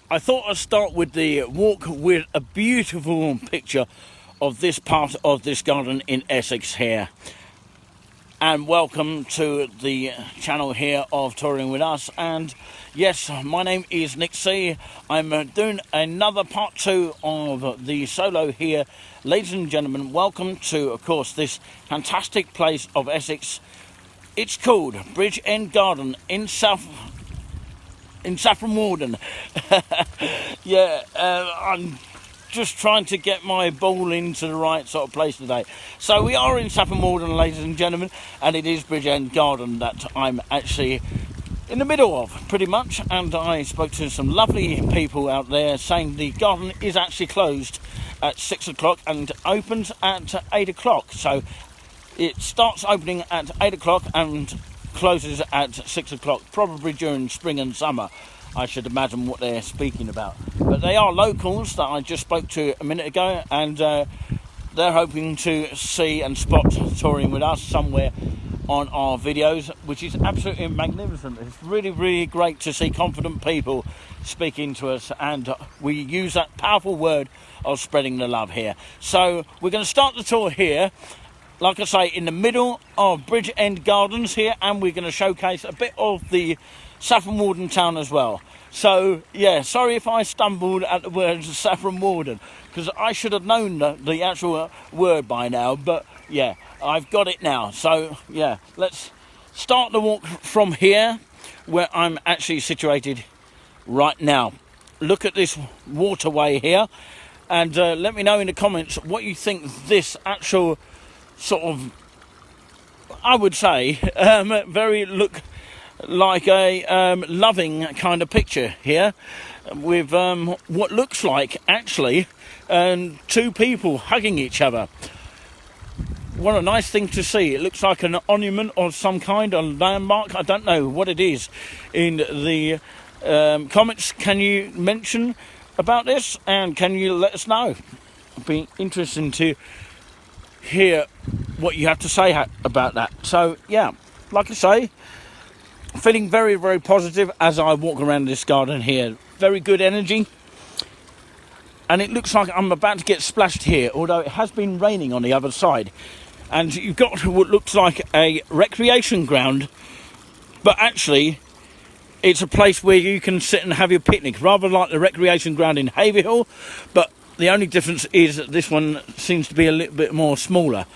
I thought I'd start with the walk with a beautiful picture of this part of this garden in Essex here. And welcome to the channel here of Touring With Us. And yes, my name is Nick C. I'm doing another part 2 of the solo here. Ladies and gentlemen, welcome to, of course, this fantastic place of Essex. It's called Bridge End Garden in Saffron, Walden. Yeah, I'm just trying to get my ball into the right sort of place today. So we are in Saffron, Walden, ladies and gentlemen, and it is Bridge End Garden that I'm actually in the middle of, pretty much. And I spoke to some lovely people out there saying the garden is actually closed at 6 o'clock and opens at 8 o'clock. So it starts opening at 8 o'clock and closes at 6 o'clock, probably during spring and summer, I should imagine what they're speaking about. But they are locals that I just spoke to a minute ago, and they're hoping to see and spot Touring With Us somewhere on our videos, which is absolutely magnificent. It's really, really great to see confident people speaking to us, and we use that powerful word of spreading the love here. So we're going to start the tour here, like I say, in the middle of Bridge End Gardens here, and we're going to showcase a bit of the Saffron Walden town as well. So yeah, sorry if I stumbled at the word Saffron Walden, because I should have known the actual word by now, but yeah, I've got it now. So yeah, let's start the walk from here, where I'm actually situated right now. Look at this waterway here, and let me know in the comments what you think this actual sort of, I would say, very look like a loving kind of picture here, with what looks like actually two people hugging each other. What a nice thing to see. It looks like an monument of some kind, a landmark. I don't know what it is. In the comments, can you mention about this, and can you let us know? It'd be interesting to hear what you have to say about that. So yeah, like I say, feeling very, very positive as I walk around this garden here. Very good energy, and it looks like I'm about to get splashed here, although it has been raining on the other side. And you've got what looks like a recreation ground, but actually it's a place where you can sit and have your picnic, rather like the recreation ground in Haverhill, but the only difference is that this one seems to be a little bit more smaller.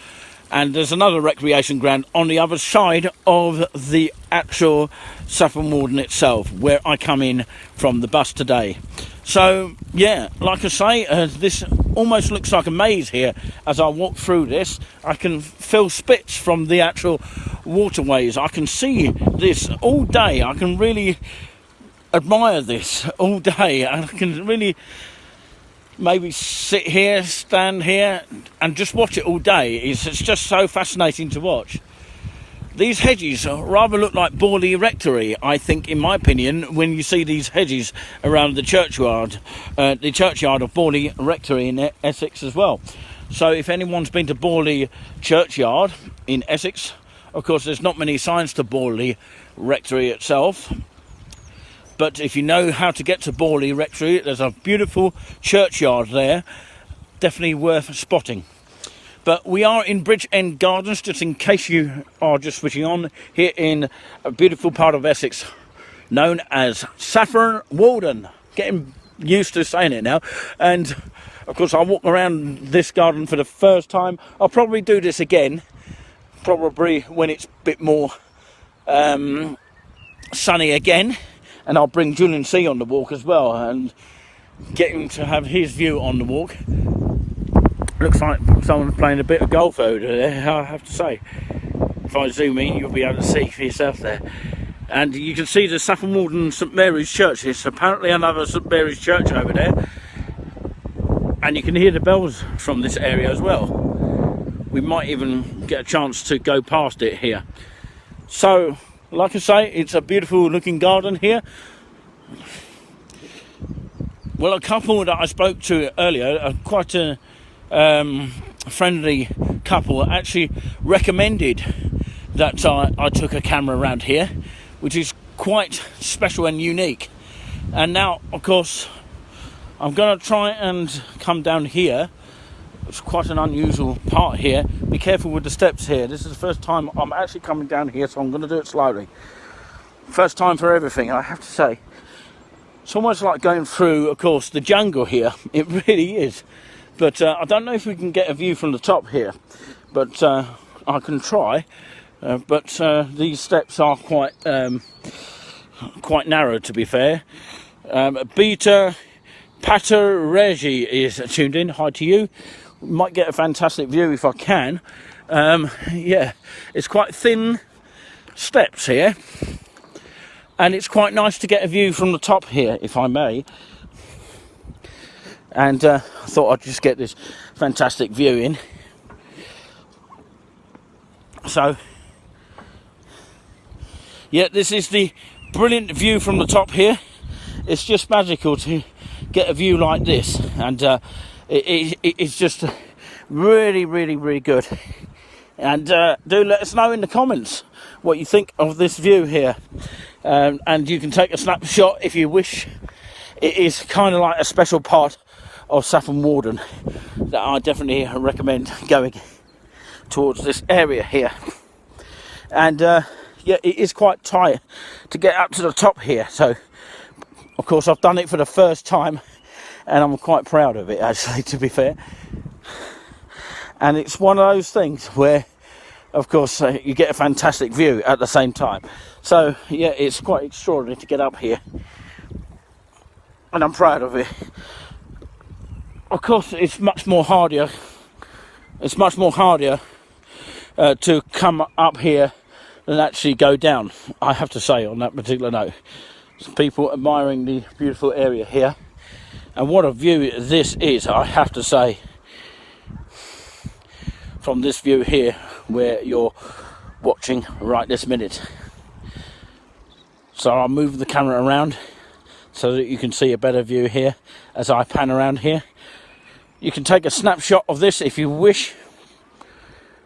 And there's another recreation ground on the other side of the actual Saffron Walden itself, where I come in from the bus today. So yeah, like I say, this almost looks like a maze here. As I walk through this, I can feel spits from the actual waterways. I can see this all day. I can really admire this all day. I can really maybe sit here, stand here, and just watch it all day. It's just so fascinating to watch. These hedges rather look like Borley Rectory, I think, in my opinion, when you see these hedges around the churchyard of Borley Rectory in Essex as well. So if anyone's been to Borley Churchyard in Essex, of course there's not many signs to Borley Rectory itself. But if you know how to get to Borley Rectory, there's a beautiful churchyard there, definitely worth spotting. But we are in Bridge End Gardens, just in case you are just switching on, here in a beautiful part of Essex known as Saffron Walden. Getting used to saying it now. And of course I walk around this garden for the first time. I'll probably do this again, probably when it's a bit more sunny again. And I'll bring Julian C on the walk as well, and get him to have his view on the walk. Looks like someone's playing a bit of golf over there, I have to say. If I zoom in, you'll be able to see for yourself there. And you can see the Saffron Walden St Mary's Church. There's apparently another St Mary's Church over there. And you can hear the bells from this area as well. We might even get a chance to go past it here. So, like I say, it's a beautiful looking garden here. Well, a couple that I spoke to earlier, quite a friendly couple, actually recommended that I took a camera around here, which is quite special and unique. And now, of course, I'm going to try and come down here. It's quite an unusual part here. Be careful with the steps here. This is the first time I'm actually coming down here, so I'm going to do it slowly. First time for everything, I have to say. It's almost like going through, of course, the jungle here. It really is. But I don't know if we can get a view from the top here. But I can try. But these steps are quite narrow, to be fair. Beta Pater Regi is tuned in. Hi to you. Might get a fantastic view if I can. Yeah, it's quite thin steps here, and it's quite nice to get a view from the top here, if I may. And I thought I'd just get this fantastic view in. So yeah, this is the brilliant view from the top here. It's just magical to get a view like this, and it's just really, really, really good. And do let us know in the comments what you think of this view here, and you can take a snapshot if you wish. It is kind of like a special part of Saffron Walden that I definitely recommend going towards this area here. And yeah, it is quite tight to get up to the top here, so of course I've done it for the first time, and I'm quite proud of it, actually, to be fair. And it's one of those things where, of course, you get a fantastic view at the same time. So yeah, it's quite extraordinary to get up here, and I'm proud of it. Of course, it's much more harder to come up here than actually go down, I have to say, on that particular note. Some people admiring the beautiful area here, and what a view this is, I have to say, from this view here where you're watching right this minute. So I'll move the camera around so that you can see a better view here as I pan around here. You can take a snapshot of this if you wish,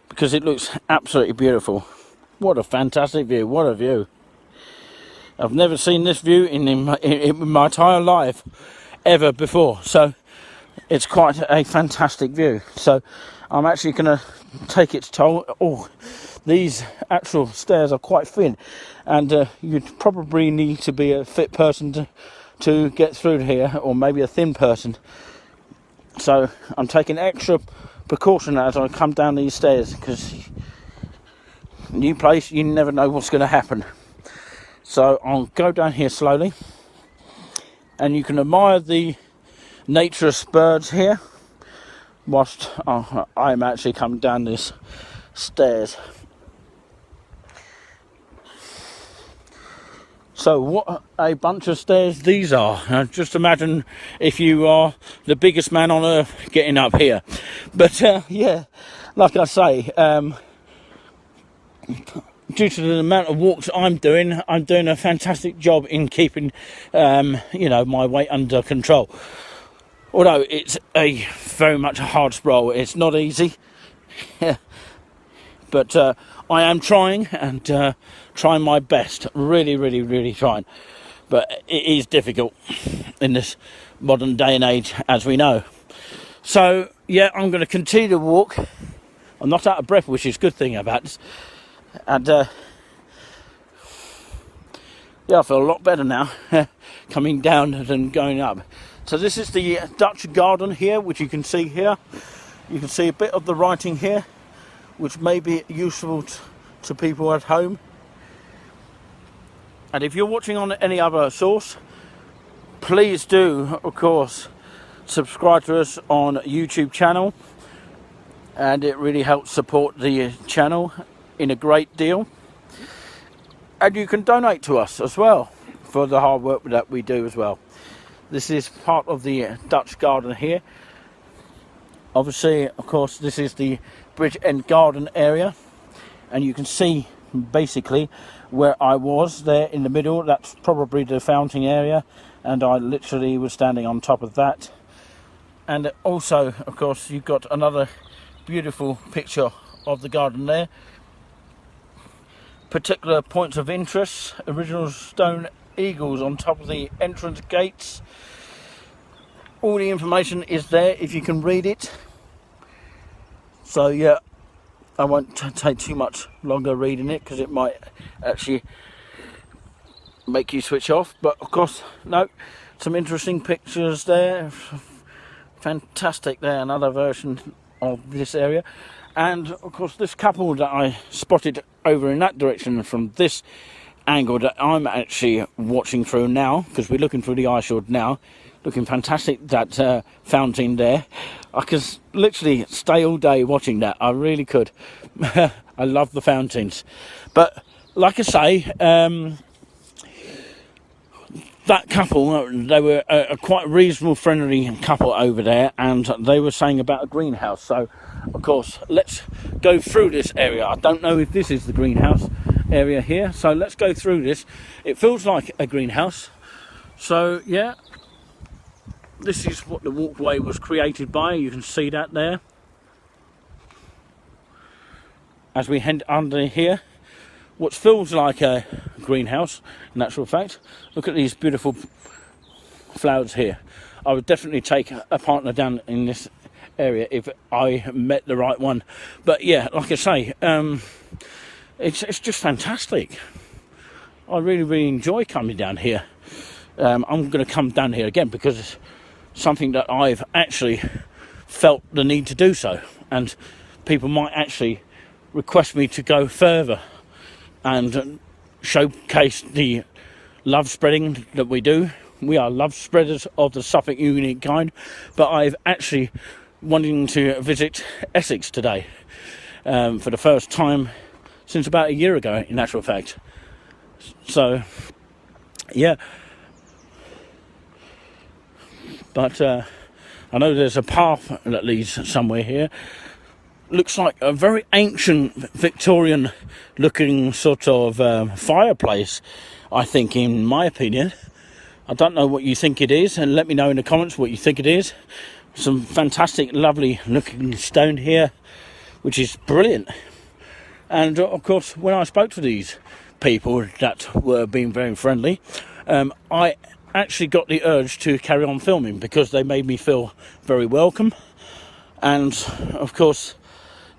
because it looks absolutely beautiful. What a fantastic view, what a view. I've never seen this view in my entire life ever before, so it's quite a fantastic view. So I'm actually going to take its toll. Oh, these actual stairs are quite thin, and you'd probably need to be a fit person to get through here, or maybe a thin person. So I'm taking extra precaution as I come down these stairs, because new place, you never know what's going to happen. So I'll go down here slowly, and you can admire the naturist birds here whilst I'm actually coming down these stairs. So what a bunch of stairs these are. Just imagine if you are the biggest man on earth getting up here. But yeah, like I say, due to the amount of walks I'm doing a fantastic job in keeping you know, my weight under control. Although it's a very much a hard stroll, it's not easy. But I am trying, and trying my best, really, really, really trying. But it is difficult in this modern day and age, as we know. So yeah, I'm going to continue to walk. I'm not out of breath, which is a good thing about this. And yeah, I feel a lot better now coming down than going up. So this is the Dutch garden here, which you can see here. You can see a bit of the writing here, which may be useful to people at home. And if you're watching on any other source, please do, of course, subscribe to us on YouTube channel, and it really helps support the channel in a great deal. And you can donate to us as well for the hard work that we do as well. This is part of the Dutch garden here. Obviously, of course, this is the Bridge End Garden area, and you can see basically where I was there in the middle. That's probably the fountain area, and I literally was standing on top of that. And also, of course, you've got another beautiful picture of the garden there. Particular points of interest: original stone eagles on top of the entrance gates. all the information is there if you can read it. So yeah, I won't take too much longer reading it because it might actually make you switch off. But of course, no, some interesting pictures there. Fantastic there, another version of this area. And of course, this couple that I spotted over in that direction from this angle that I'm actually watching through now, because we're looking through the ice shield now, looking fantastic, that fountain there. I could literally stay all day watching that. I really could. I love the fountains. But like I say, that couple, they were a quite reasonable, friendly couple over there, and they were saying about a greenhouse. So, of course, let's go through this area. I don't know if this is the greenhouse area here, so let's go through this. It feels like a greenhouse. So, yeah, this is what the walkway was created by. You can see that there. As we head under here, what feels like a greenhouse, in actual fact. Look at these beautiful flowers here. I would definitely take a partner down in this area if I met the right one. But yeah, like I say, it's just fantastic. I really enjoy coming down here. I'm going to come down here again because it's something that I've actually felt the need to do so, and people might actually request me to go further and showcase the love spreading that we do. We are love spreaders of the Suffolk unique kind, but I've actually wanting to visit Essex today for the first time since about a year ago, in actual fact. So yeah, but I know there's a path that leads somewhere here. Looks like a very ancient Victorian looking sort of fireplace, I think, in my opinion. I don't know what you think it is, and let me know in the comments what you think it is. Some fantastic, lovely looking stone here, which is brilliant. And of course, when I spoke to these people that were being very friendly, I actually got the urge to carry on filming because they made me feel very welcome. And of course,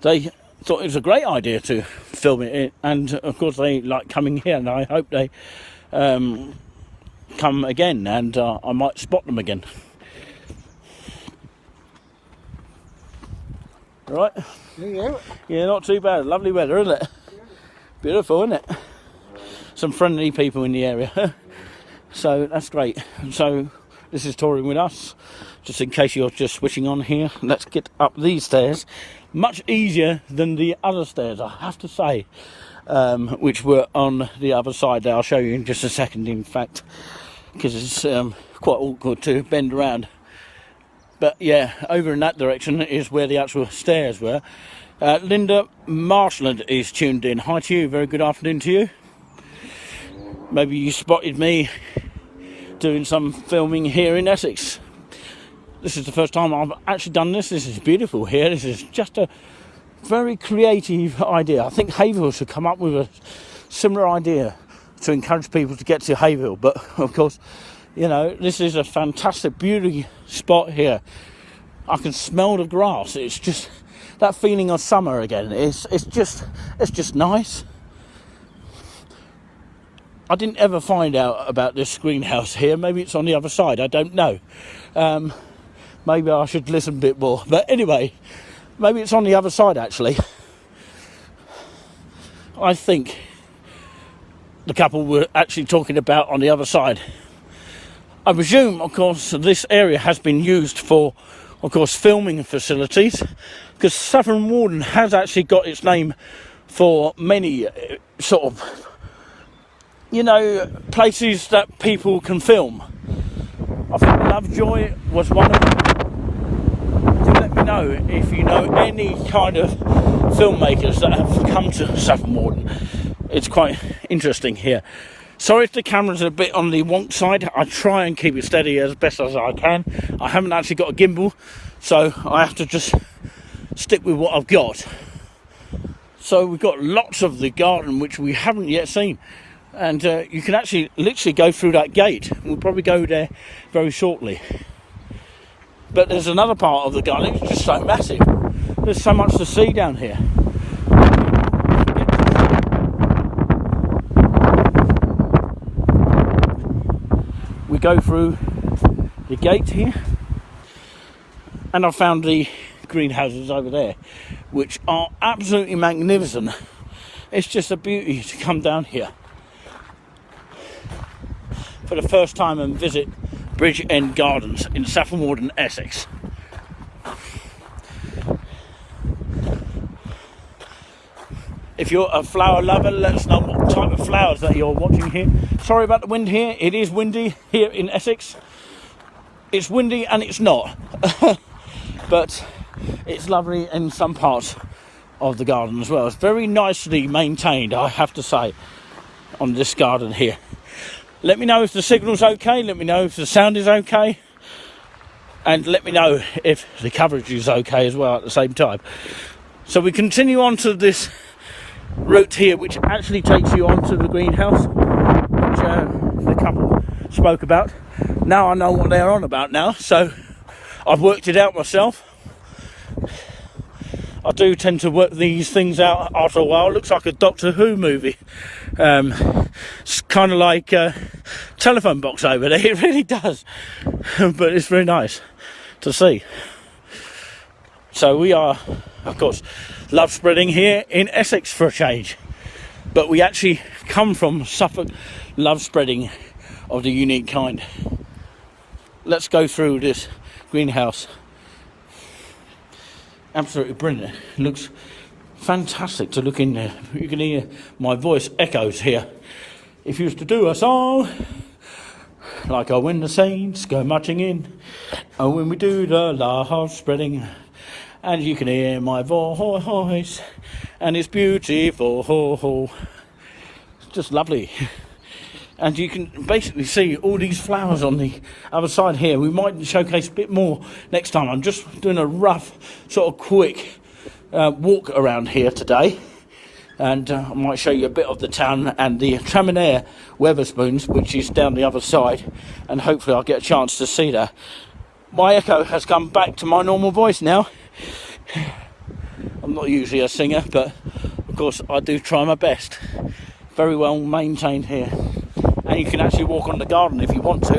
they thought it was a great idea to film it, and of course they like coming here, and I hope they come again, and I might spot them again. Right? Yeah, not too bad. Lovely weather, isn't it? Beautiful, isn't it? Some friendly people in the area. So that's great. So this is touring with us. Just in case you're just switching on here, let's get up these stairs. Much easier than the other stairs, I have to say, which were on the other side there. I'll show you in just a second, in fact, because it's quite awkward to bend around. But yeah, over in that direction is where the actual stairs were. Linda Marshland is tuned in. Hi to you, very good afternoon to you. Maybe you spotted me doing some filming here in Essex. This is the first time I've actually done this. This is beautiful here. This is just a very creative idea. I think Haverhill should come up with a similar idea to encourage people to get to Haverhill. But of course, you know, this is a fantastic beauty spot here. I can smell the grass. It's just that feeling of summer again. It's just nice. I didn't ever find out about this greenhouse here. Maybe it's on the other side. I don't know. Maybe I should listen a bit more. But anyway, maybe it's on the other side, actually. I think the couple were actually talking about on the other side. I presume, of course, this area has been used for, of course, filming facilities, because Saffron Walden has actually got its name for many sort of, you know, places that people can film. I think Lovejoy was one of them. Do let me know if you know any kind of filmmakers that have come to Saffron Walden. It's quite interesting here. Sorry if the camera's a bit on the wonk side. I try and keep it steady as best as I can. I haven't actually got a gimbal, so I have to just stick with what I've got. So we've got lots of the garden which we haven't yet seen. And you can actually literally go through that gate. We'll probably go there very shortly. But there's another part of the garden, it's just so massive. There's so much to see down here. We go through the gate here, and I found the greenhouses over there, which are absolutely magnificent. It's just a beauty to come down here for the first time and visit Bridge End Gardens in Saffron, Walden, Essex. If you're a flower lover, let us know what type of flowers that you're watching here. Sorry about the wind here. It is windy here in Essex. It's windy and it's not. But it's lovely in some parts of the garden as well. It's very nicely maintained, I have to say, on this garden here. Let me know if the signal's okay, let me know if the sound is okay, and let me know if the coverage is okay as well at the same time. So we continue on to this route here, which actually takes you onto the greenhouse, which the couple spoke about. Now I know what they're on about now, so I've worked it out myself. I do tend to work these things out after a while. It looks like a Doctor Who movie. It's kind of like a telephone box over there. It really does. But it's very nice to see. So we are, of course, love spreading here in Essex for a change. But we actually come from Suffolk love spreading of the unique kind. Let's go through this greenhouse. Absolutely brilliant. It looks fantastic to look in there. You can hear my voice echoes here. If you used to do a song like "Oh, when the saints go marching in, oh, when we do the love spreading," and you can hear my voice, and it's beautiful. It's just lovely. And you can basically see all these flowers on the other side here. We might showcase a bit more next time. I'm just doing a rough, sort of quick walk around here today. And I might show you a bit of the town and the Tramaire Weatherspoons, which is down the other side. And hopefully I'll get a chance to see that. My echo has come back to my normal voice now. I'm not usually a singer, but of course I do try my best. Very well maintained here. And you can actually walk on the garden if you want to.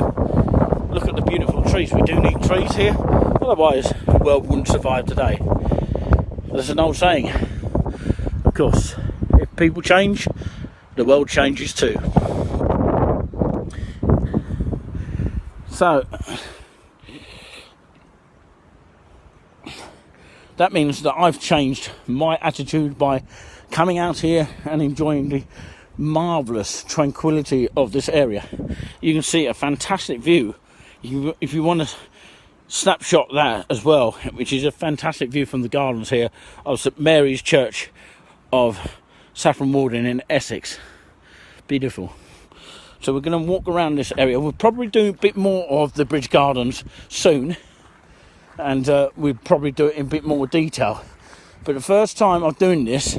Look at the beautiful trees. We do need trees here, otherwise the world wouldn't survive today. There's an old saying, of course, if people change, the world changes too. So that means that I've changed my attitude by coming out here and enjoying the marvellous tranquility of this area. You can see a fantastic view. If you want to snapshot that as well, which is a fantastic view from the gardens here of St Mary's Church of Saffron Walden in Essex. Beautiful. So we're going to walk around this area. We'll probably do a bit more of the Bridge Gardens soon, and we'll probably do it in a bit more detail. But the first time I'm doing this,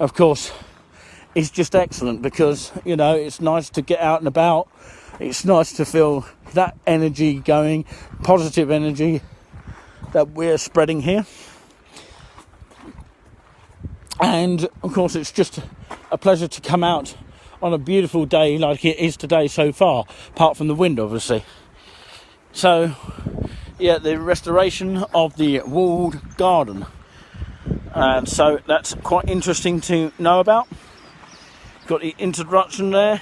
of course, it's just excellent because, you know, it's nice to get out and about. It's nice to feel that energy going, positive energy that we're spreading here. And of course, it's just a pleasure to come out on a beautiful day like it is today so far, apart from the wind, obviously. So, yeah, the restoration of the walled garden. And so that's quite interesting to know about. Got the introduction there.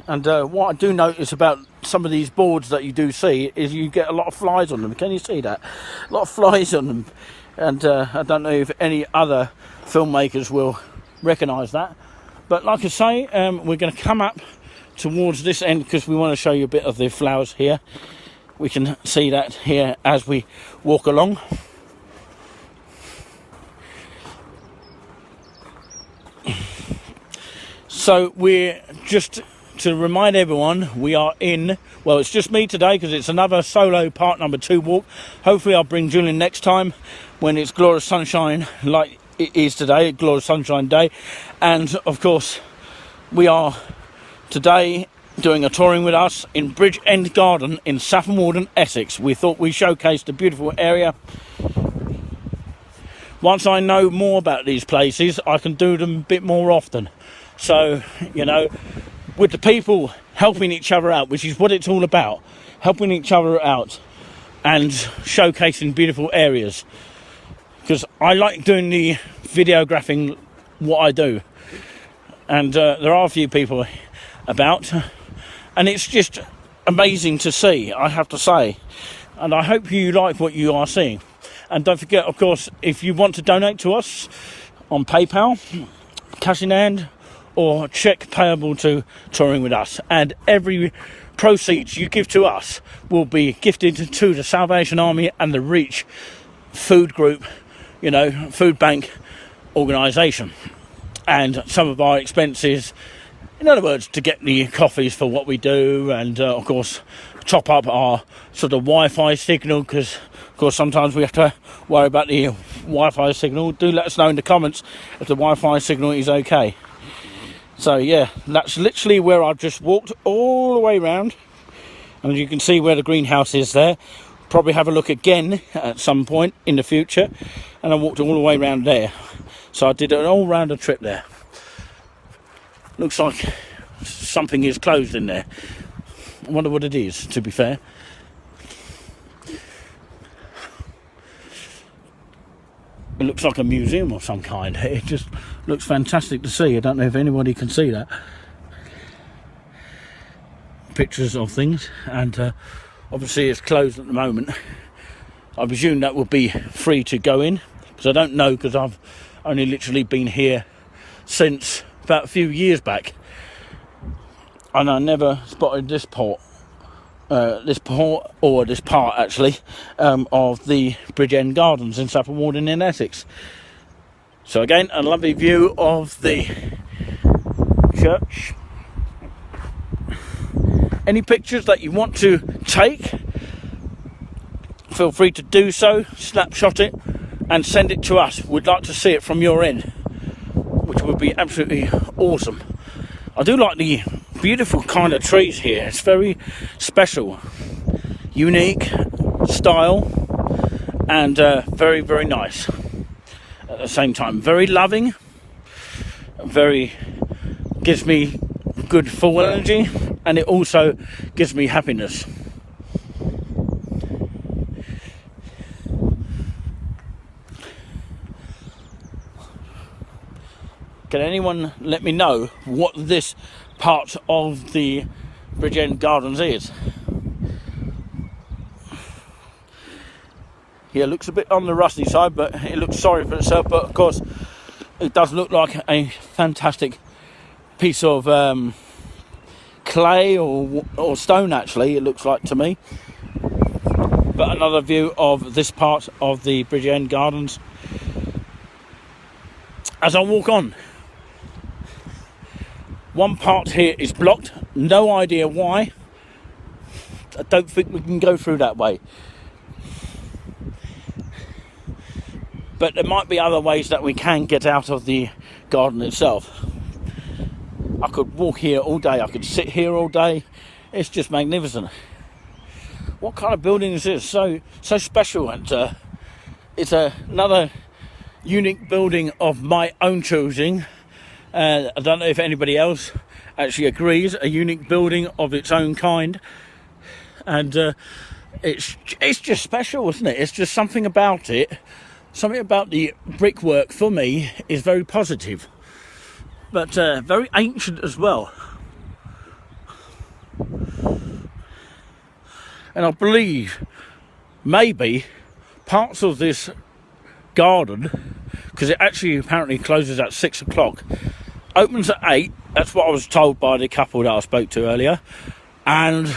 And what I do notice about some of these boards that you do see is you get a lot of flies on them. Can you see that? A lot of flies on them. And I don't know if any other filmmakers will recognise that. But like I say, we're going to come up towards this end because we want to show you a bit of the flowers here. We can see that here as we walk along. So we're just to remind everyone, we are in, well, it's just me today because it's another solo part number 2 walk. Hopefully I'll bring Julian next time when it's glorious sunshine like it is today, glorious sunshine day. And of course we are today doing a touring with us in Bridge End Garden in Saffron, Walden, Essex. We thought we showcased a beautiful area. Once I know more about these places, I can do them a bit more often. So, you know, with the people helping each other out, which is what it's all about, helping each other out and showcasing beautiful areas. Because I like doing the videographing what I do. And there are a few people about, and it's just amazing to see, I have to say. And I hope you like what you are seeing. And don't forget, of course, if you want to donate to us on PayPal, cash in hand, or cheque payable to Touring With Us. And every proceeds you give to us will be gifted to the Salvation Army and the Reach Food Group, you know, food bank organisation. And some of our expenses, in other words, to get the coffees for what we do, and of course top up our sort of Wi-Fi signal, because of course sometimes we have to worry about the Wi-Fi signal. Do let us know in the comments if the Wi-Fi signal is okay. So yeah, that's literally where I've just walked all the way around, and you can see where the greenhouse is there. Probably have a look again at some point in the future. And I walked all the way around there, so I did an all-rounder trip there. Looks like something is closed in there. I wonder what it is, to be fair. It looks like a museum of some kind. It just looks fantastic to see. I don't know if anybody can see that. Pictures of things, and obviously it's closed at the moment. I presume that will be free to go in, because I don't know, because I've only literally been here since about a few years back, and I never spotted this part actually of the Bridge End Gardens in Saffron Walden in Essex. So again, a lovely view of the church. Any pictures that you want to take, feel free to do so, snapshot it and send it to us. We'd like to see it from your end, which would be absolutely awesome. I do like the beautiful kind of trees here. It's very special, unique style, and very, very nice at the same time. Very loving, very gives me good full energy, and it also gives me happiness. Can anyone let me know what this part of the Bridge End Gardens is? Yeah, it looks a bit on the rusty side, but it looks sorry for itself. But of course, it does look like a fantastic piece of clay or stone, actually, it looks like to me. But another view of this part of the Bridge End Gardens as I walk on. One part here is blocked, no idea why. I don't think we can go through that way. But there might be other ways that we can get out of the garden itself. I could walk here all day, I could sit here all day. It's just magnificent. What kind of building is this? So special, and it's another unique building of my own choosing. I don't know if anybody else actually agrees. A unique building of its own kind, and it's just special, isn't it? It's just something about it. Something about the brickwork for me is very positive, but very ancient as well. And I believe maybe parts of this garden, because it actually apparently closes at 6 o'clock, opens at 8. That's what I was told by the couple that I spoke to earlier. And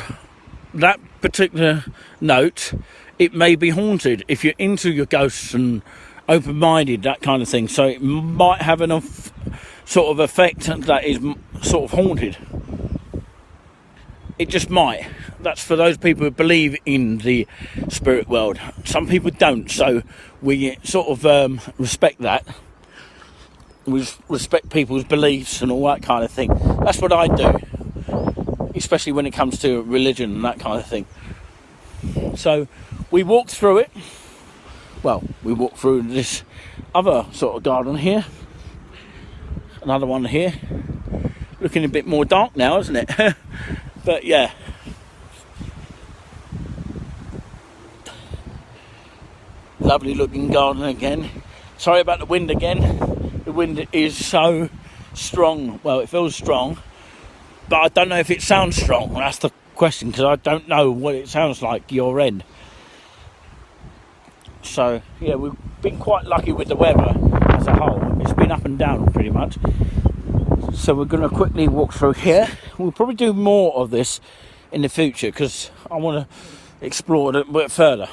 that particular note, it may be haunted if you're into your ghosts and open-minded, that kind of thing. So it might have enough sort of effect that is sort of haunted. It just might. That's for those people who believe in the spirit world. Some people don't, so we sort of respect that. We respect people's beliefs and all that kind of thing. That's what I do. especially when it comes to religion and that kind of thing. So we walked through it. Well, we walked through this other sort of garden here. Another one here. Looking a bit more dark now, isn't it? But yeah. Lovely looking garden again. Sorry about the wind again. The wind is so strong. Well, it feels strong, but I don't know if it sounds strong. That's the question, because I don't know what it sounds like your end. So yeah, we've been quite lucky with the weather as a whole. It's been up and down pretty much. So we're going to quickly walk through here. We'll probably do more of this in the future, because I want to explore it a bit further,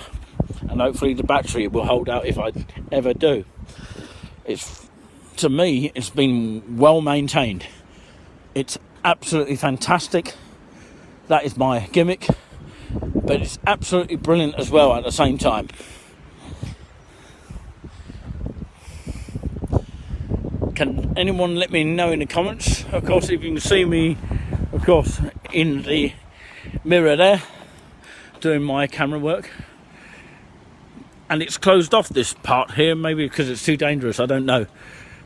and hopefully the battery will hold out if I ever do. To me, it's been well maintained. It's absolutely fantastic. That is my gimmick, but it's absolutely brilliant as well at the same time. Can anyone let me know in the comments? Of course, if you can see me, of course, in the mirror there, doing my camera work. And it's closed off, this part here, maybe because it's too dangerous, I don't know.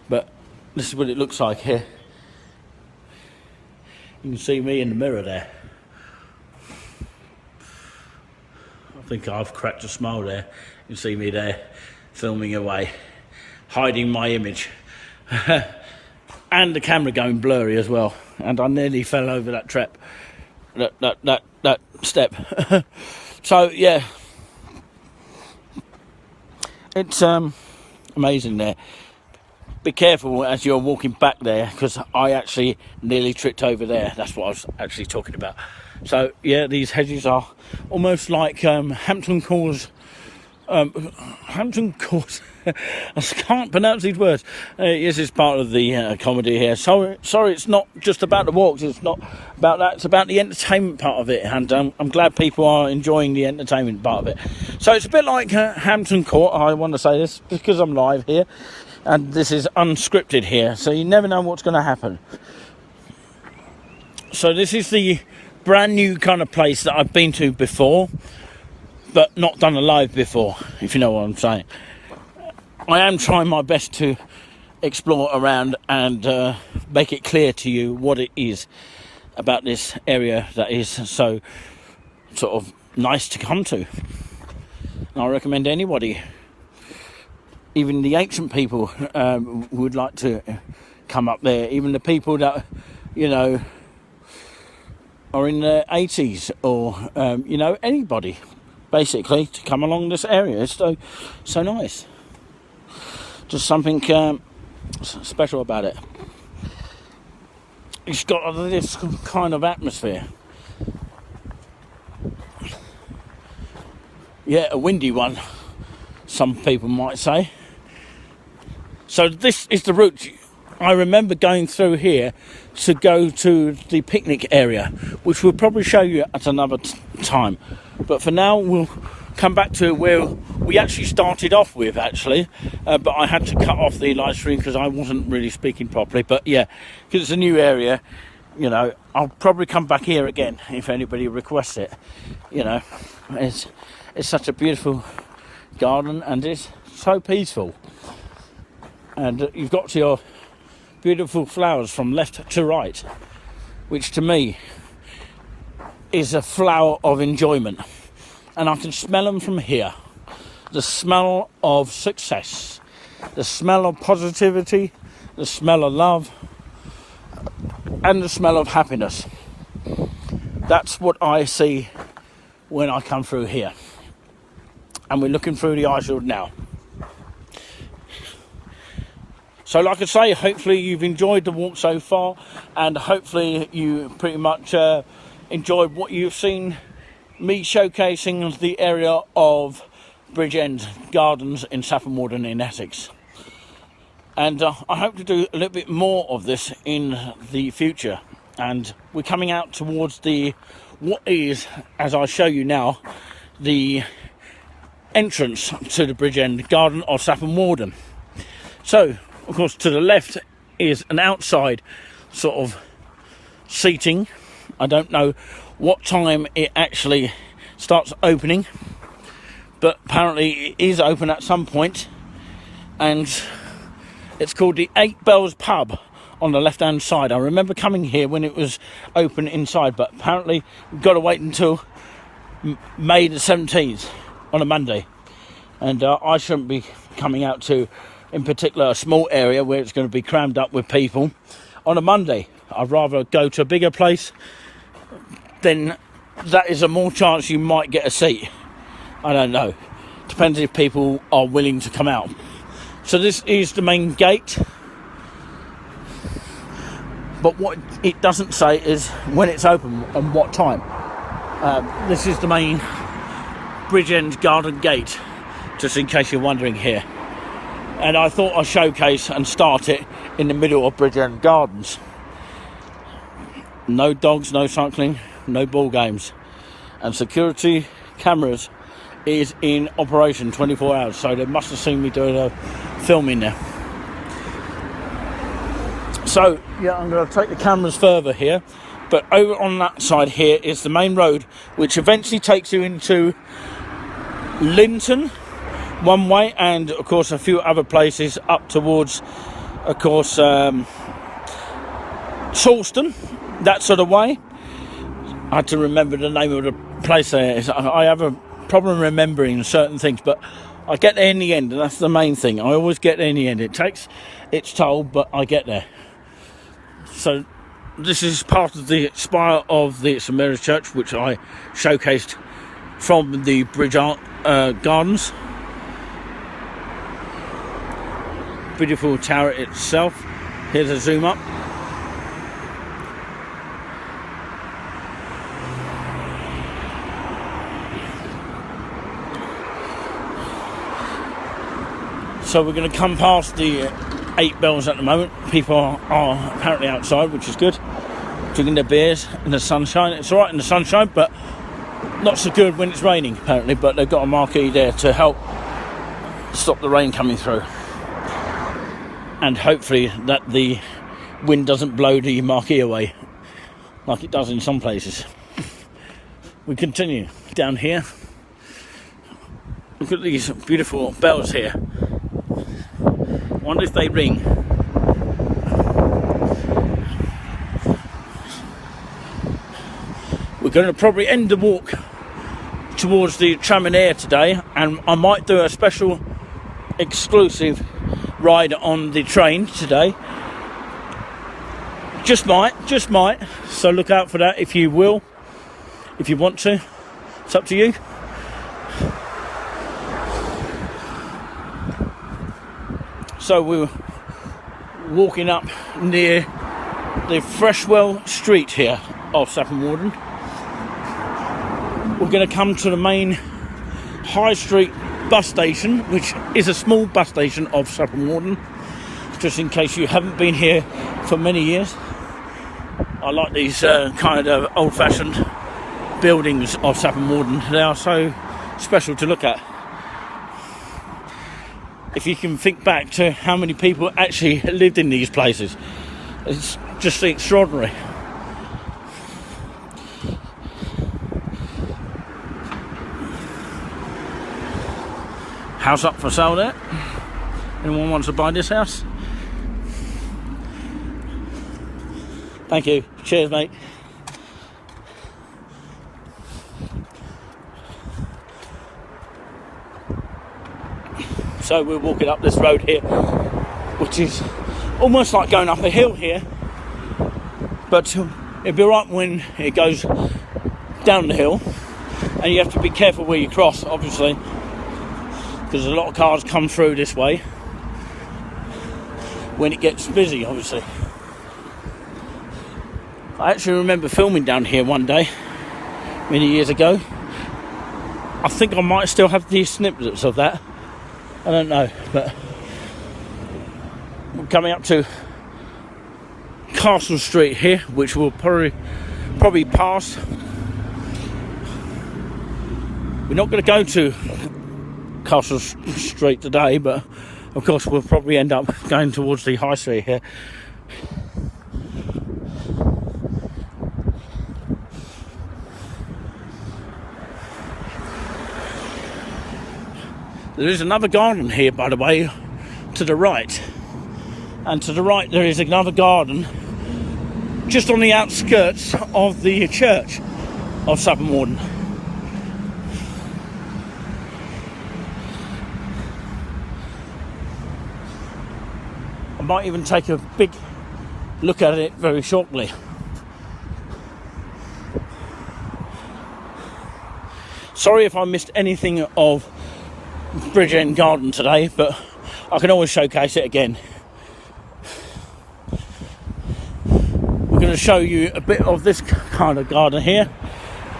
But this is what it looks like here. You can see me in the mirror there. I think I've cracked a smile there. You can see me there, filming away, hiding my image. And the camera going blurry as well. And I nearly fell over that that step. So yeah, it's amazing there. Be careful as you're walking back there, because I actually nearly tripped over there. That's what I was actually talking about. So yeah, these hedges are almost like Hampton Court. Hampton Court. I can't pronounce these words. Yes, it's part of the comedy here. Sorry, it's not just about the walks. It's not about that. It's about the entertainment part of it, and I'm glad people are enjoying the entertainment part of it. So it's a bit like Hampton Court. I want to say this because I'm live here, and this is unscripted here, so you never know what's going to happen. So this is the brand new kind of place that I've been to before, but not done a live before, if you know what I'm saying. I am trying my best to explore around and make it clear to you what it is about this area that is so sort of nice to come to. And I recommend anybody, even the ancient people, would like to come up there. Even the people that, you know, are in their 80s or, you know, anybody, basically, to come along this area. It's so nice. Just something special about it. It's got this kind of atmosphere. Yeah, a windy one, some people might say. So this is the route. I remember going through here to go to the picnic area, which we'll probably show you at another time. But for now, we'll come back to where we actually started off with, actually. But I had to cut off the live stream because I wasn't really speaking properly. But yeah, because it's a new area, you know, I'll probably come back here again if anybody requests it. You know, it's such a beautiful garden, and it's so peaceful. And you've got your beautiful flowers from left to right, which to me is a flower of enjoyment. And I can smell them from here. The smell of success, the smell of positivity, the smell of love, and the smell of happiness. That's what I see when I come through here. And we're looking through the ice field now. So like I say, hopefully you've enjoyed the walk so far, and hopefully you pretty much enjoyed what you've seen me showcasing the area of Bridgend Gardens in Saffron, Walden in Essex. And I hope to do a little bit more of this in the future. And we're coming out towards what is, as I show you now, the entrance to the Bridgend Garden of Saffron, Walden. So, of course, to the left is an outside sort of seating I don't know what time it actually starts opening, but apparently it is open at some point, and it's called the 8 Bells Pub on the left hand side. I remember coming here when it was open inside, but apparently we've got to wait until May the 17th on a Monday, and I shouldn't be coming out to, in particular, a small area where it's going to be crammed up with people on a Monday. I'd rather go to a bigger place, then that is a more chance you might get a seat. I don't know, depends if people are willing to come out. So this is the main gate, but what it doesn't say is when it's open and what time. This is the main Bridgend Garden Gate, just in case you're wondering here. And I thought I'd showcase and start it in the middle of Bridgend Gardens. No dogs, no cycling, no ball games. And security cameras is in operation 24 hours, so they must have seen me doing a film in there. So, yeah, I'm going to take the cameras further here, but over on that side here is the main road, which eventually takes you into Linton one way, and of course a few other places up towards, of course, Charleston, that sort of way. I had to remember the name of the place there. I have a problem remembering certain things, but I get there in the end, and that's the main thing. I always get there in the end. It takes its toll, but I get there. So this is part of the spire of the St Mary's Church, which I showcased from the Bridge Art Gardens. Beautiful tower itself. Here's a zoom up. So we're going to come past the 8 Bells at the moment. People are apparently outside, which is good, drinking their beers in the sunshine. It's alright in the sunshine, but not so good when it's raining apparently, but they've got a marquee there to help stop the rain coming through, and hopefully that the wind doesn't blow the marquee away like it does in some places. We continue down here. Look at these beautiful bells here. Wonder if they ring. We're going to probably end the walk towards the tram and air today, and I might do a special exclusive ride on the train today. Just might. So look out for that if you will, if you want to. It's up to you. So we're walking up near the Freshwell Street here of Saffron Walden. We're going to come to the main High Street bus station, which is a small bus station of Saffron Walden, just in case you haven't been here for many years. I like these kind of old-fashioned buildings of Saffron Walden. They are so special to look at. If you can think back to how many people actually lived in these places, it's just extraordinary. House up for sale there. Anyone wants to buy this house? Thank you. Cheers, mate. So we're walking up this road here, which is almost like going up a hill here, but it'll be right when it goes down the hill, and you have to be careful where you cross, obviously, because a lot of cars come through this way when it gets busy, obviously. I actually remember filming down here one day many years ago. I think I might still have these snippets of that. I don't know, but we're coming up to Castle Street here, which we'll probably pass. We're not going to go to Castle Street today, but of course we'll probably end up going towards the High Street here. There is another garden here, by the way, to the right. And to the right there is another garden just on the outskirts of the church of Saffron Walden. I might even take a big look at it very shortly. Sorry if I missed anything of Bridge End Garden today, but I can always showcase it again. We're going to show you a bit of this kind of garden here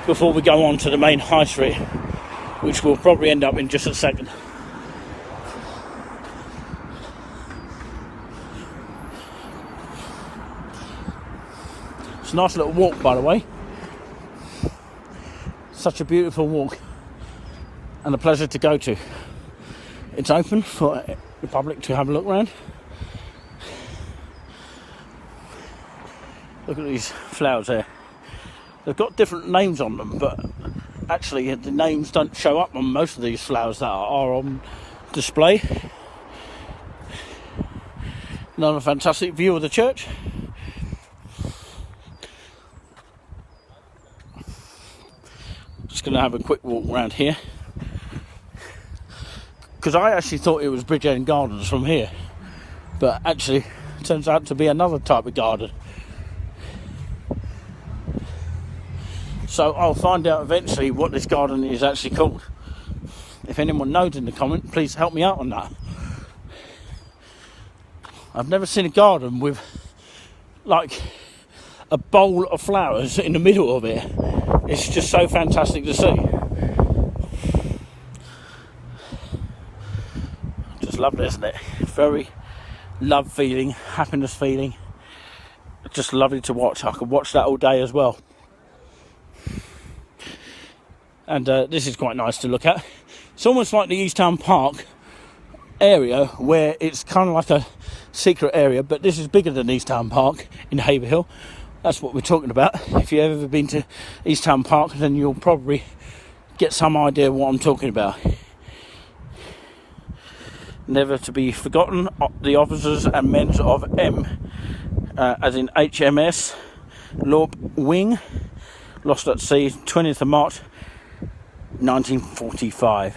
before we go on to the main high street, which we'll probably end up in just a second. It's a nice little walk, by the way. Such a beautiful walk and a pleasure to go to. It's open for the public to have a look around. Look at these flowers there. They've got different names on them, but actually the names don't show up on most of these flowers that are on display. Another fantastic view of the church. Just going to have a quick walk around here, because I actually thought it was Bridge End Gardens from here, but actually it turns out to be another type of garden. So I'll find out eventually what this garden is actually called. If anyone knows in the comment, please help me out on that. I've never seen a garden with like a bowl of flowers in the middle of it. It's just so fantastic to see. Just lovely, isn't it? Very love feeling, happiness feeling. Just lovely to watch. I could watch that all day as well. And this is quite nice to look at. It's almost like the East Town Park area, where it's kind of like a secret area, but this is bigger than East Town Park in Haverhill. That's what we're talking about. If you've ever been to East Town Park, then you'll probably get some idea what I'm talking about. Never to be forgotten, the officers and men of M, as in HMS Lorp Wing, lost at sea 20th of March 1945.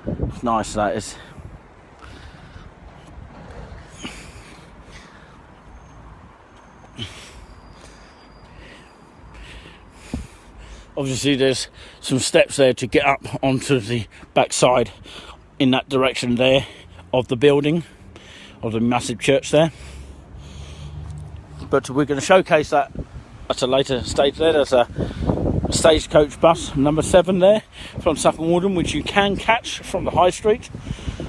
It's nice, that is. Obviously there's some steps there to get up onto the backside in that direction there of the building, of the massive church there. But we're going to showcase that at a later stage there. There's a stagecoach bus number 7 there from Saffron Walden, which you can catch from the high street.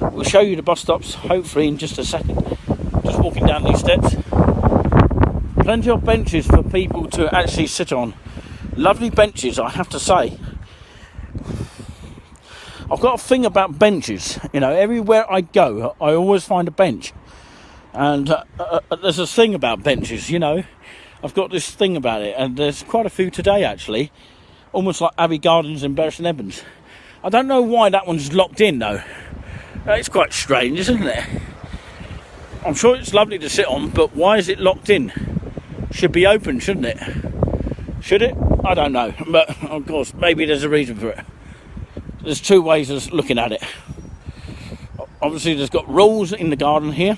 We'll show you the bus stops hopefully in just a second. Just walking down these steps. Plenty of benches for people to actually sit on. Lovely benches, I have to say. I've got a thing about benches. You know, everywhere I go, I always find a bench. And there's a thing about benches, you know. I've got this thing about it, and there's quite a few today, actually. Almost like Abbey Gardens in Bury St Edmunds. I don't know why that one's locked in, though. It's quite strange, isn't it? I'm sure it's lovely to sit on, but why is it locked in? Should be open, shouldn't it? Should it? I don't know, but of course maybe there's a reason for it. There's two ways of looking at it. Obviously there's got rules in the garden here.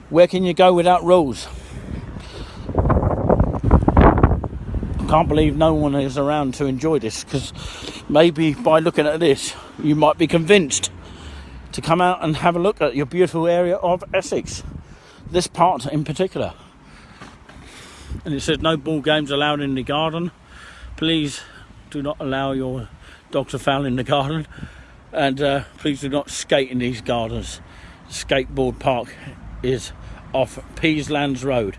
Where can you go without rules? I can't believe no one is around to enjoy this, because maybe by looking at this you might be convinced to come out and have a look at your beautiful area of Essex, this part in particular. And it says no ball games allowed in the garden. Please do not allow your dog to foul in the garden, and please do not skate in these gardens. The skateboard park is off Peaslands Road,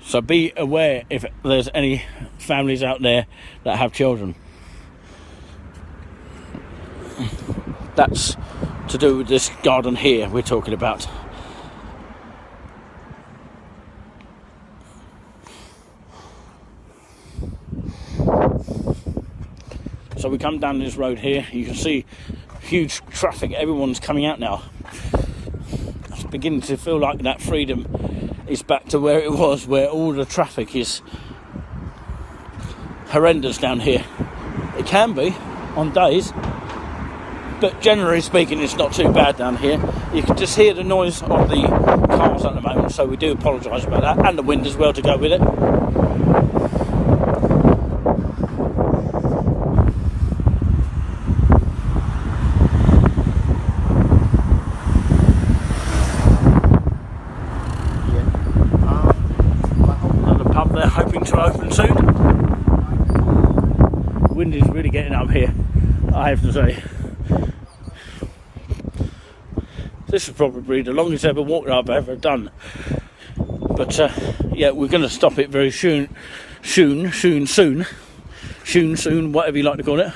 so be aware if there's any families out there that have children. That's to do with this garden here we're talking about. So we come down this road here, you can see huge traffic. Everyone's coming out now. It's beginning to feel like that freedom is back to where it was, where all the traffic is horrendous down here. It can be on days, but generally speaking it's not too bad down here. You can just hear the noise of the cars at the moment, so we do apologise about that, and the wind as well to go with it. Another pub they're hoping to open soon. The wind is really getting up here, I have to say. This is probably the longest ever walk I've ever done. But yeah, we're going to stop it very soon, whatever you like to call it.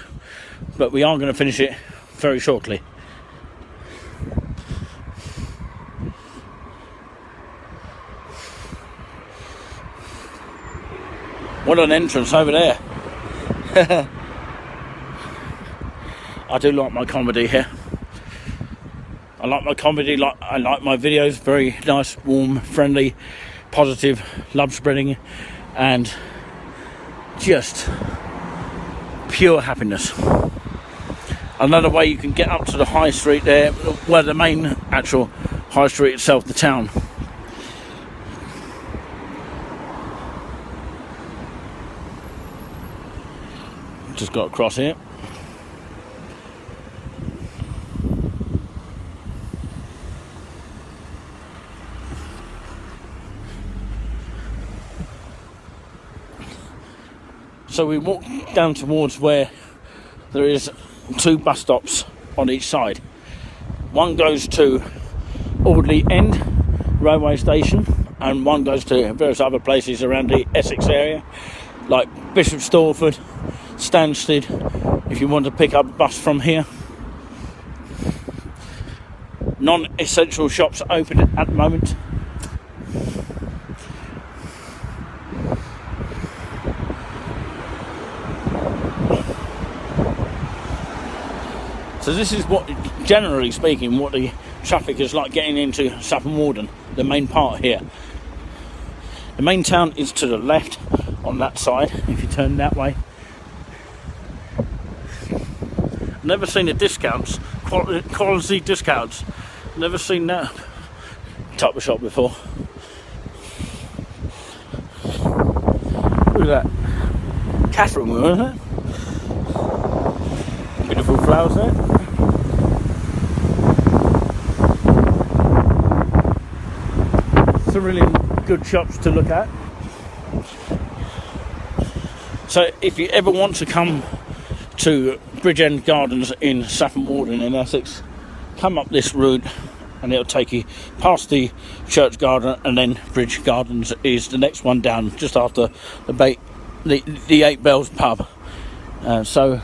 But we are going to finish it very shortly. What an entrance over there. I do like my comedy here. I like my comedy, I like my videos, very nice, warm, friendly, positive, love spreading, and just pure happiness. Another way you can get up to the high street there, where the main actual high street itself, the town. Just got across here. So we walk down towards where there is 2 bus stops on each side. One goes to Audley End railway station, and one goes to various other places around the Essex area, like Bishop Stortford, Stansted, if you want to pick up a bus from here. Non-essential shops open at the moment. So this is what, generally speaking, what the traffic is like getting into Saffron Walden, the main part here. The main town is to the left on that side, if you turn that way. Never seen the discounts, quality discounts. Never seen that type of shop before. Look at that. Saffron, isn't it? Beautiful flowers there. Some really good shops to look at. So if you ever want to come to Bridgend Gardens in Saffron Walden in Essex, come up this route and it'll take you past the church garden, and then Bridge Gardens is the next one down, just after the 8 Bells pub. So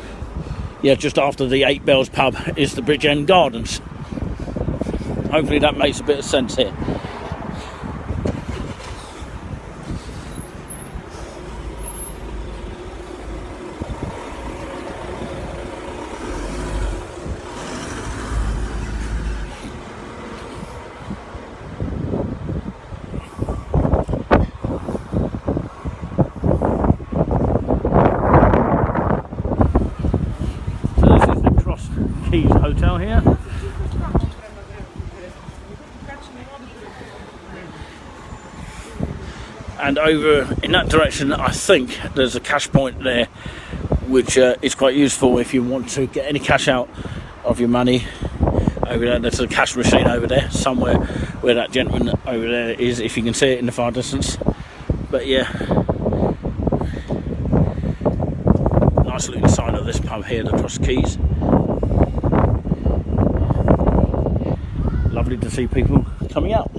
yeah, just after the 8 Bells pub is the Bridgend Gardens. Hopefully that makes a bit of sense here. Hotel here, and over in that direction I think there's a cash point there, which is quite useful if you want to get any cash out of your money. Over there, there's a cash machine over there somewhere, where that gentleman over there is, if you can see it in the far distance. But yeah, nice looking sign of this pub here, the Cross Keys. Lovely to see people coming out.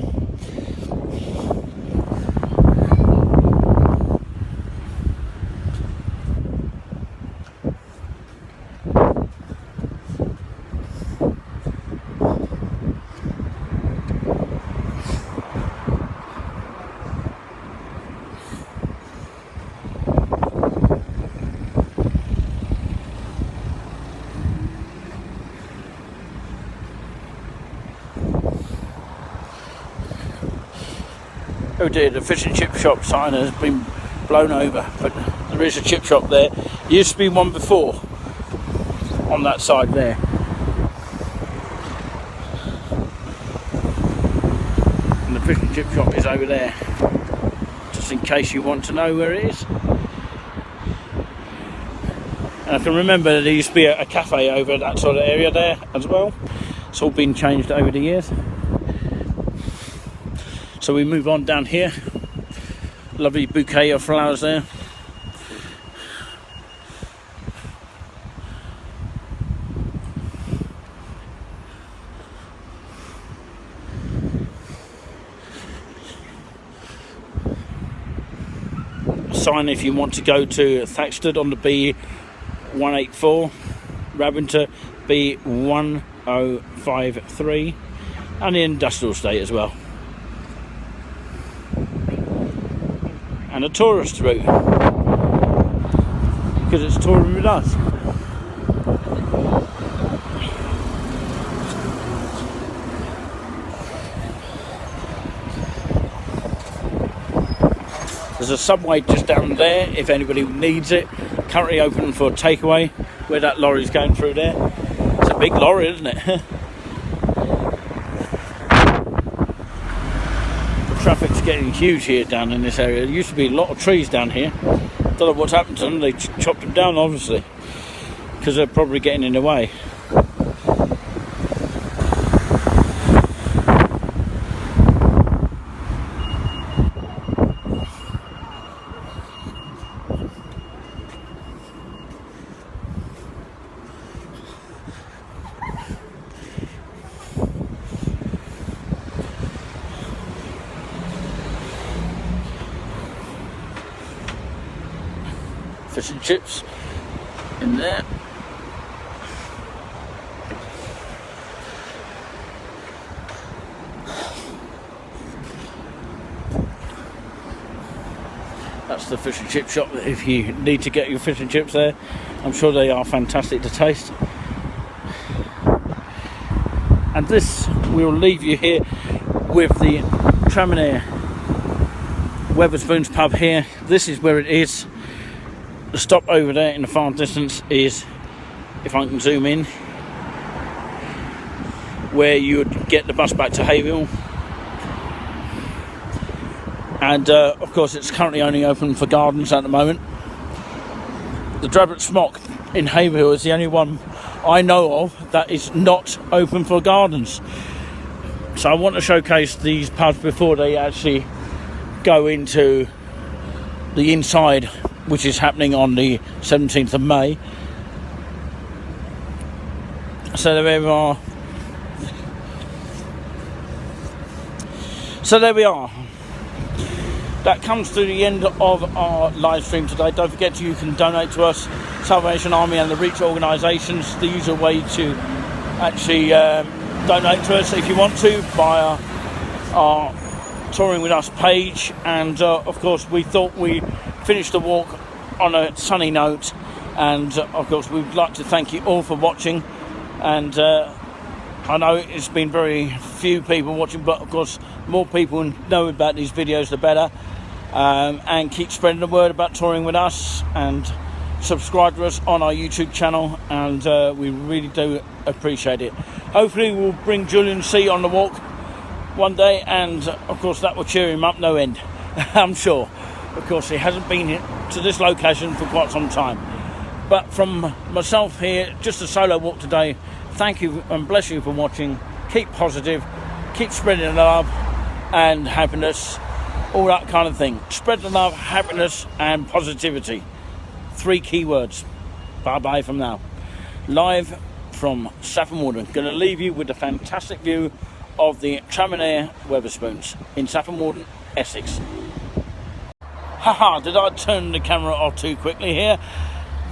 Oh dear, the fish and chip shop sign has been blown over, but there is a chip shop there. Used to be one before on that side there. And the fish and chip shop is over there, just in case you want to know where it is. And I can remember there used to be a cafe over that sort of area there as well. It's all been changed over the years. So we move on down here. Lovely bouquet of flowers there. A sign if you want to go to Thaxted on the B184, Raventer B1053, and the industrial estate as well. And a tourist route, because it's touring with us. There's a subway just down there if anybody needs it. Currently open for takeaway, where that lorry's going through there. It's a big lorry, isn't it? Traffic's getting huge here down in this area. There used to be a lot of trees down here. Don't know what's happened to them. They chopped them down, obviously, because they're probably getting in the way. Fish and chips in there. That's the fish and chip shop. If you need to get your fish and chips there, I'm sure they are fantastic to taste. And this will leave you here with the Traminer Wetherspoons pub here. This is where it is. The stop over there in the far distance is, if I can zoom in, where you would get the bus back to Hayville. And of course it's currently only open for gardens at the moment. The Drablet Smock in Hayville is the only one I know of that is not open for gardens. So I want to showcase these pubs before they actually go into the inside, which is happening on the 17th of May. So there we are. So there we are. That comes to the end of our live stream today. Don't forget you can donate to us, Salvation Army and the Reach organisations. The usual way to actually donate to us if you want to via our Touring With Us page. And of course we thought we finished the walk on a sunny note, and of course we'd like to thank you all for watching. And I know it's been very few people watching, but of course more people know about these videos the better. And keep spreading the word about Touring With Us, and subscribe to us on our YouTube channel, and we really do appreciate it. Hopefully we'll bring Julian C on the walk one day, and of course that will cheer him up no end. I'm sure. Of course he hasn't been to this location for quite some time. But from myself here, just a solo walk today. Thank you and bless you for watching. Keep positive, keep spreading the love and happiness, all that kind of thing. Spread the love, happiness and positivity. 3 key words. Bye bye from now. Live from Saffron Walden. Going to leave you with a fantastic view of the Traminer Wetherspoons in Saffron Walden, Essex. Haha, did I turn the camera off too quickly here?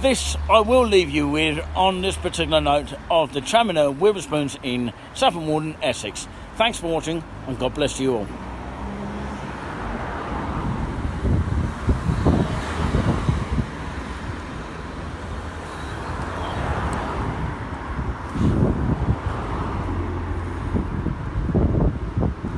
This I will leave you with on this particular note of the Traminer Wetherspoons in Saffron Walden, Essex. Thanks for watching and God bless you all.